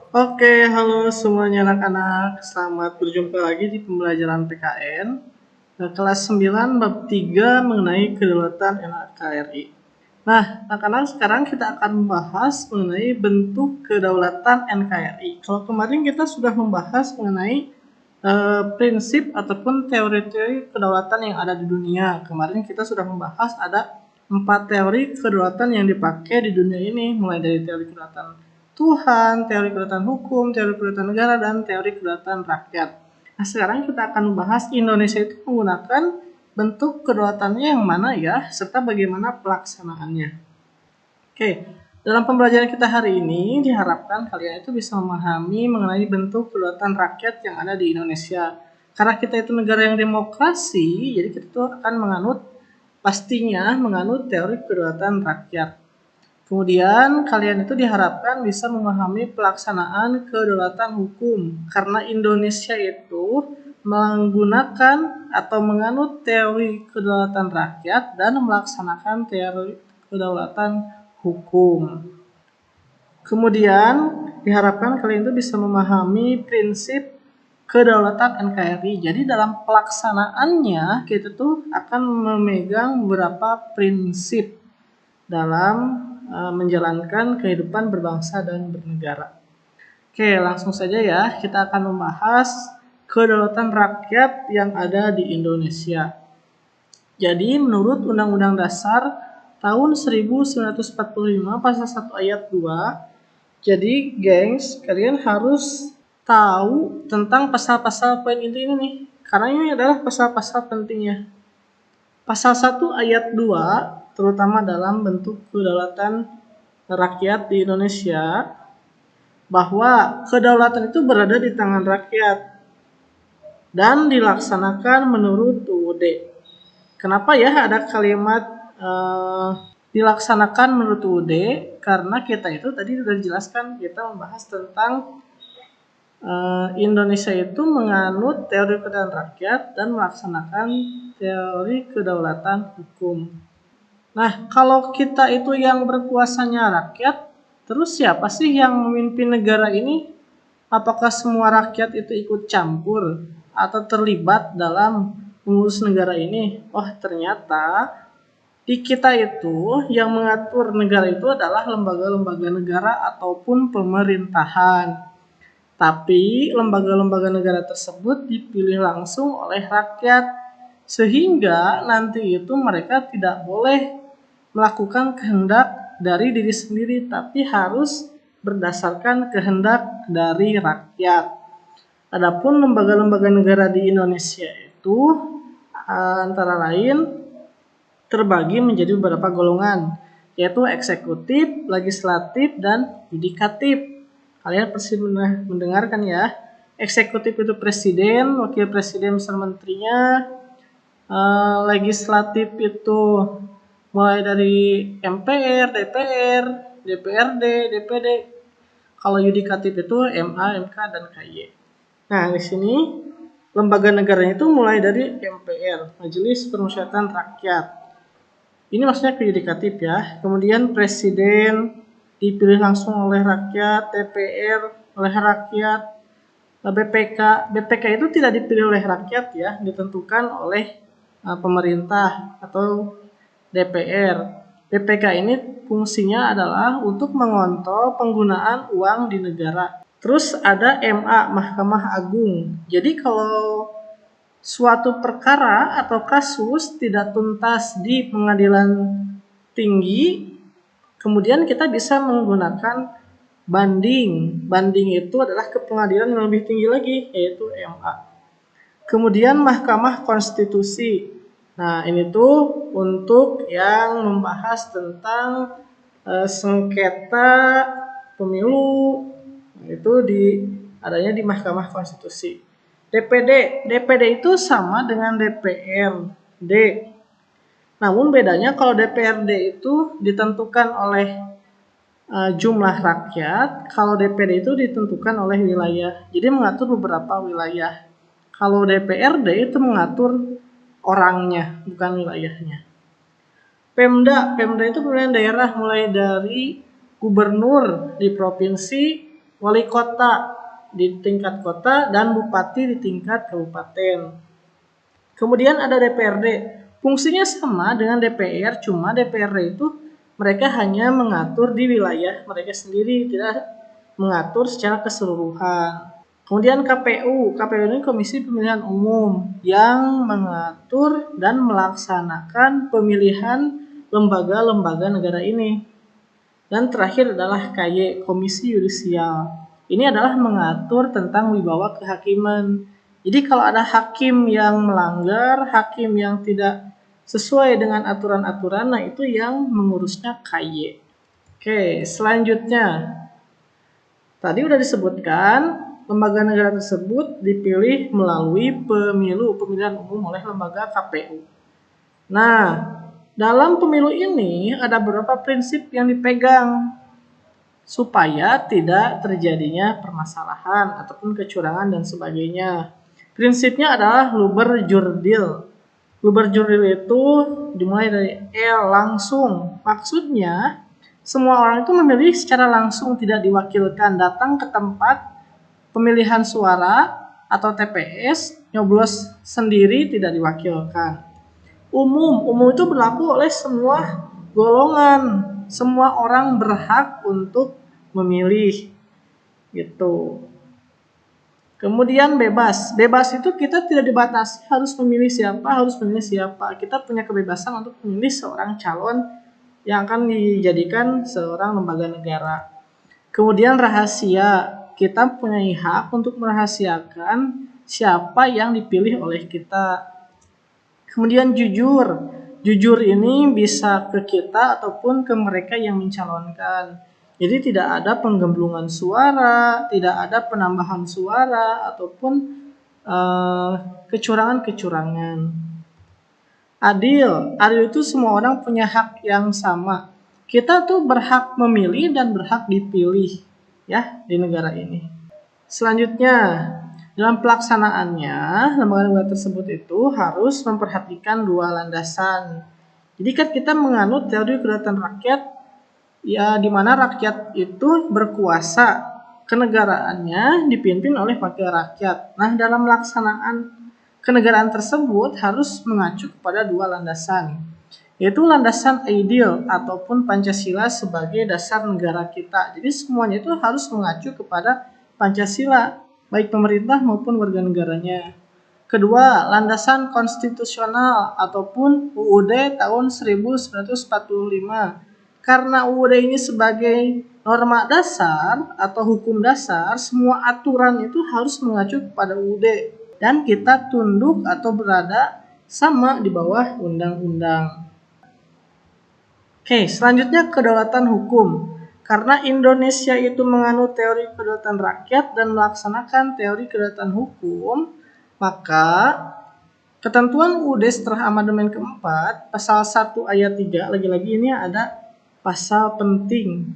Oke, halo semuanya anak-anak. Selamat berjumpa lagi di pembelajaran PKN. Kelas 9 bab 3 mengenai kedaulatan NKRI. Nah, anak-anak sekarang kita akan membahas mengenai bentuk kedaulatan NKRI. Kalau kemarin kita sudah membahas mengenai prinsip ataupun teori-teori kedaulatan yang ada di dunia. Kemarin kita sudah membahas ada 4 teori kedaulatan yang dipakai di dunia ini, mulai dari teori kedaulatan Tuhan, teori kedaulatan hukum, teori kedaulatan negara, dan teori kedaulatan rakyat. Nah, sekarang kita akan membahas Indonesia itu menggunakan bentuk kedaulatannya yang mana ya, serta bagaimana pelaksanaannya. Oke, dalam pembelajaran kita hari ini diharapkan kalian itu bisa memahami mengenai bentuk kedaulatan rakyat yang ada di Indonesia. Karena kita itu negara yang demokrasi, jadi kita tuh akan pastinya menganut teori kedaulatan rakyat. Kemudian kalian itu diharapkan bisa memahami pelaksanaan kedaulatan hukum karena Indonesia itu menggunakan atau menganut teori kedaulatan rakyat dan melaksanakan teori kedaulatan hukum. Kemudian diharapkan kalian itu bisa memahami prinsip kedaulatan NKRI. Jadi dalam pelaksanaannya kita tuh akan memegang beberapa prinsip dalam menjalankan kehidupan berbangsa dan bernegara. Oke, langsung saja ya, kita akan membahas kedaulatan rakyat yang ada di Indonesia. Jadi menurut Undang-Undang Dasar tahun 1945 pasal 1 ayat 2, jadi gengs, kalian harus tahu tentang pasal-pasal poin inti ini nih, karena ini adalah pasal-pasal pentingnya. Pasal 1 ayat 2, terutama dalam bentuk kedaulatan rakyat di Indonesia, bahwa kedaulatan itu berada di tangan rakyat dan dilaksanakan menurut UUD. Kenapa ya ada kalimat dilaksanakan menurut UUD? Karena kita itu tadi sudah dijelaskan, kita membahas tentang Indonesia itu menganut teori kedaulatan rakyat dan melaksanakan teori kedaulatan hukum. Nah, kalau kita itu yang berkuasanya rakyat, terus siapa sih yang memimpin negara ini? Apakah semua rakyat itu ikut campur atau terlibat dalam mengurus negara ini? Oh, ternyata di kita itu yang mengatur negara itu adalah lembaga-lembaga negara ataupun pemerintahan. Tapi lembaga-lembaga negara tersebut dipilih langsung oleh rakyat, sehingga nanti itu mereka tidak boleh melakukan kehendak dari diri sendiri, tapi harus berdasarkan kehendak dari rakyat. Adapun lembaga-lembaga negara di Indonesia itu antara lain terbagi menjadi beberapa golongan, yaitu eksekutif, legislatif, dan yudikatif. Kalian pasti mendengarkan ya. Eksekutif itu presiden, wakil presiden beserta menterinya. Legislatif itu mulai dari MPR, DPR, DPRD, DPD. Kalau yudikatif itu MA, MK, dan KY. Nah, di sini lembaga negaranya itu mulai dari MPR, Majelis Permusyawaratan Rakyat. Ini maksudnya ke yudikatif ya. Kemudian presiden dipilih langsung oleh rakyat, DPR oleh rakyat, BPK itu tidak dipilih oleh rakyat ya, ditentukan oleh pemerintah atau DPR. BPK ini fungsinya adalah untuk mengontrol penggunaan uang di negara. Terus ada MA, Mahkamah Agung. Jadi kalau suatu perkara atau kasus tidak tuntas di pengadilan tinggi, kemudian kita bisa menggunakan banding. Banding itu adalah ke pengadilan yang lebih tinggi lagi, yaitu MA. Kemudian Mahkamah Konstitusi. Nah, ini tuh untuk yang membahas tentang sengketa pemilu, itu adanya di Mahkamah Konstitusi. DPD itu sama dengan DPRD. Namun bedanya kalau DPRD itu ditentukan oleh jumlah rakyat, kalau DPD itu ditentukan oleh wilayah. Jadi mengatur beberapa wilayah. Kalau DPRD itu mengatur orangnya, bukan wilayahnya. Pemda itu pemilihan daerah mulai dari gubernur di provinsi, wali kota di tingkat kota, dan bupati di tingkat kabupaten. Kemudian ada DPRD. Fungsinya sama dengan DPR, cuma DPRD itu mereka hanya mengatur di wilayah mereka sendiri, tidak mengatur secara keseluruhan. Kemudian KPU. KPU ini Komisi Pemilihan Umum yang mengatur dan melaksanakan pemilihan lembaga-lembaga negara ini. Dan terakhir adalah KY, Komisi Yudisial. Ini adalah mengatur tentang wibawa kehakiman. Jadi kalau ada hakim yang melanggar, hakim yang tidak sesuai dengan aturan-aturan, nah itu yang mengurusnya KY. Oke, selanjutnya. Tadi udah disebutkan, lembaga negara tersebut dipilih melalui pemilihan umum oleh lembaga KPU. Nah, dalam pemilu ini ada beberapa prinsip yang dipegang supaya tidak terjadinya permasalahan ataupun kecurangan dan sebagainya. Prinsipnya adalah luber jurdil. Luber jurdil itu dimulai dari langsung. Maksudnya semua orang itu memilih secara langsung, tidak diwakilkan, datang ke tempat pemilihan suara atau TPS, nyoblos sendiri, tidak diwakilkan. Umum itu berlaku oleh semua golongan, semua orang berhak untuk memilih gitu. Kemudian bebas itu kita tidak dibatasi harus memilih siapa, kita punya kebebasan untuk memilih seorang calon yang akan dijadikan seorang lembaga negara. Kemudian rahasia, kita punya hak untuk merahasiakan siapa yang dipilih oleh kita. Kemudian jujur ini bisa ke kita ataupun ke mereka yang mencalonkan. Jadi tidak ada penggemblungan suara, tidak ada penambahan suara ataupun kecurangan-kecurangan. Adil itu semua orang punya hak yang sama. Kita tuh berhak memilih dan berhak dipilih ya di negara ini. Selanjutnya, dalam pelaksanaannya, lembaga-lembaga tersebut itu harus memperhatikan dua landasan. Jadi kan kita menganut teori kedaulatan rakyat, ya di mana rakyat itu berkuasa, kenegaraannya dipimpin oleh wakil rakyat. Nah, dalam pelaksanaan kenegaraan tersebut harus mengacu kepada dua landasan, yaitu landasan ideal ataupun Pancasila sebagai dasar negara kita. Jadi semuanya itu harus mengacu kepada Pancasila, baik pemerintah maupun warga negaranya. Kedua, landasan konstitusional ataupun UUD tahun 1945. Karena UUD ini sebagai norma dasar atau hukum dasar, semua aturan itu harus mengacu kepada UUD. Dan kita tunduk atau berada sama di bawah undang-undang. Oke, selanjutnya kedaulatan hukum. Karena Indonesia itu menganut teori kedaulatan rakyat dan melaksanakan teori kedaulatan hukum, maka ketentuan UUD setelah amandemen keempat, pasal 1 ayat 3, lagi-lagi ini ada pasal penting,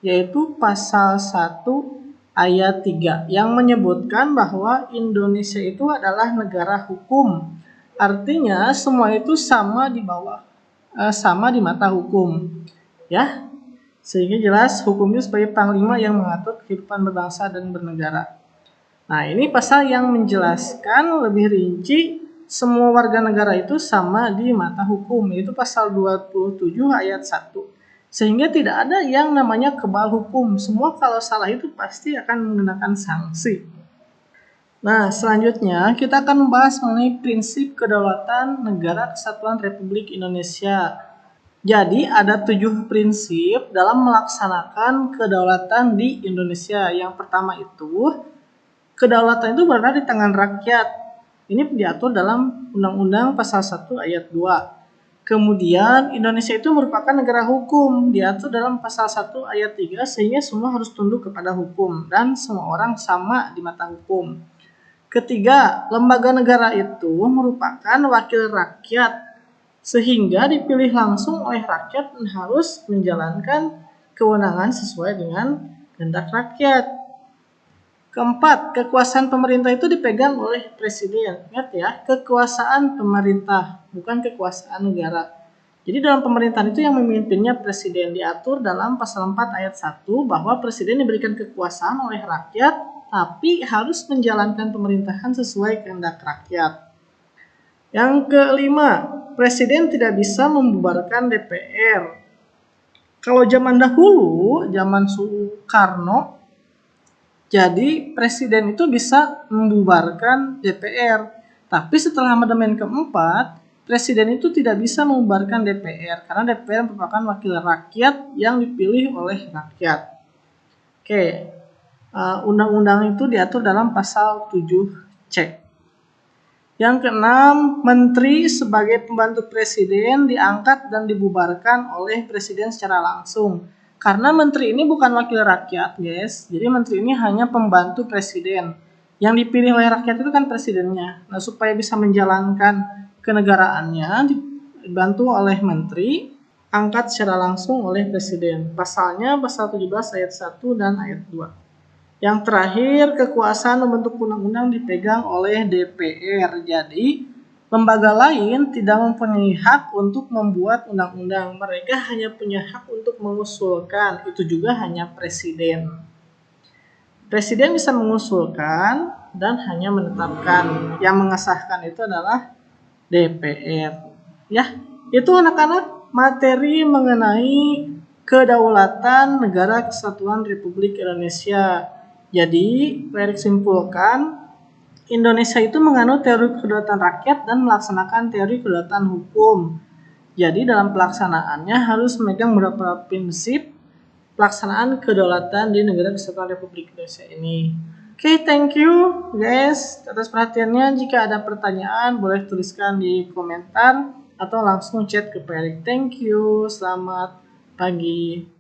yaitu pasal 1 ayat 3, yang menyebutkan bahwa Indonesia itu adalah negara hukum. Artinya semua itu sama di mata hukum. Ya, sehingga jelas hukum itu sebagai panglima yang mengatur kehidupan berbangsa dan bernegara. Nah, ini pasal yang menjelaskan lebih rinci semua warga negara itu sama di mata hukum, yaitu pasal 27 ayat 1. Sehingga tidak ada yang namanya kebal hukum. Semua kalau salah itu pasti akan menggunakan sanksi. Nah, selanjutnya kita akan membahas mengenai prinsip kedaulatan Negara Kesatuan Republik Indonesia. Jadi ada 7 prinsip dalam melaksanakan kedaulatan di Indonesia. Yang pertama itu, kedaulatan itu berada di tangan rakyat. Ini diatur dalam Undang-Undang Pasal 1 ayat 2. Kemudian Indonesia itu merupakan negara hukum, diatur dalam Pasal 1 ayat 3, sehingga semua harus tunduk kepada hukum dan semua orang sama di mata hukum. Ketiga, lembaga negara itu merupakan wakil rakyat, sehingga dipilih langsung oleh rakyat dan harus menjalankan kewenangan sesuai dengan kehendak rakyat. Keempat, kekuasaan pemerintah itu dipegang oleh presiden. Ingat ya, kekuasaan pemerintah, bukan kekuasaan negara. Jadi dalam pemerintahan itu yang memimpinnya presiden, diatur dalam pasal 4 ayat 1 bahwa presiden diberikan kekuasaan oleh rakyat tapi harus menjalankan pemerintahan sesuai kehendak rakyat. Yang kelima, presiden tidak bisa membubarkan DPR. Kalau zaman dahulu, zaman Soekarno, jadi presiden itu bisa membubarkan DPR. Tapi setelah amandemen keempat, presiden itu tidak bisa membubarkan DPR karena DPR merupakan wakil rakyat yang dipilih oleh rakyat. Oke, undang-undang itu diatur dalam pasal 7C. Yang keenam, menteri sebagai pembantu presiden diangkat dan dibubarkan oleh presiden secara langsung. Karena menteri ini bukan wakil rakyat, guys. Jadi menteri ini hanya pembantu presiden. Yang dipilih oleh rakyat itu kan presidennya. Nah, supaya bisa menjalankan kenegaraannya dibantu oleh menteri, angkat secara langsung oleh presiden. Pasalnya pasal 17 ayat 1 dan ayat 2. Yang terakhir, kekuasaan membentuk undang-undang dipegang oleh DPR. Jadi, lembaga lain tidak mempunyai hak untuk membuat undang-undang. Mereka hanya punya hak untuk mengusulkan. Itu juga hanya presiden. Presiden bisa mengusulkan dan hanya menetapkan. Yang mengesahkan itu adalah DPR. Ya, itu anak-anak materi mengenai kedaulatan Negara Kesatuan Republik Indonesia. Jadi, Erik simpulkan, Indonesia itu menganut teori kedaulatan rakyat dan melaksanakan teori kedaulatan hukum. Jadi, dalam pelaksanaannya harus memegang beberapa prinsip pelaksanaan kedaulatan di Negara Kesatuan Republik Indonesia ini. Oke, thank you guys atas perhatiannya. Jika ada pertanyaan boleh tuliskan di komentar atau langsung chat ke Pak Erik. Thank you, selamat pagi.